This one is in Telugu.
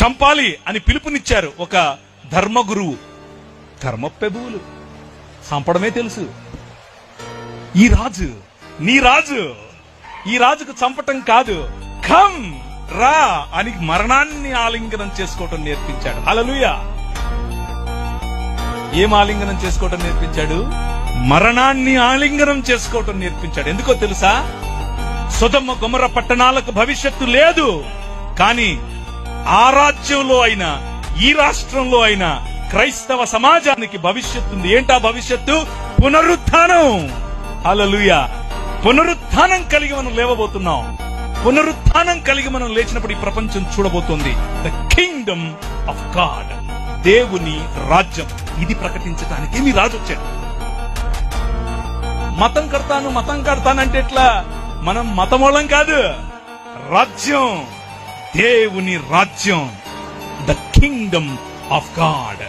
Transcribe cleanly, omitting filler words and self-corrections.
చంపాలి అని పిలుపునిచ్చారు ఒక ధర్మగురువు. ధర్మప్రభువులు చంపడమే తెలుసు. ఈ రాజు, నీ రాజు, ఈ రాజుకు చంపటం కాదు, కమ్ రా అని మరణాన్ని ఆలింగనం చేసుకోవటం నేర్పించాడు. హల్లెలూయా. ఏం ఆలింగనం చేసుకోవటం నేర్పించాడు? మరణాన్ని ఆలింగనం చేసుకోవటం నేర్పించాడు. ఎందుకో తెలుసా? సొదొమ గొమొర్రా పట్టణాలకు భవిష్యత్తు లేదు, కానీ ఆ రాజ్యంలో అయినా ఈ రాష్ట్రంలో అయినా క్రైస్తవ సమాజానికి భవిష్యత్తు ఉంది. ఏంటా భవిష్యత్తు? పునరుత్థానం. హల్లెలూయా. పునరుత్థానం కలిగి మనం లేవబోతున్నాం. పునరుత్థానం కలిగి మనం లేచినప్పుడు ఈ ప్రపంచం చూడబోతోంది ద కింగ్డమ్ ఆఫ్ గాడ్, దేవుని రాజ్యం. ఇది ప్రకటించడానికి మీ రాజు వచ్చాడు. మతం కడతానంటే ఎట్లా? మనం మతమూలం కాదు, రాజ్యం, దేవుని రాజ్యం, ద కింగ్డమ్ ఆఫ్ గాడ్.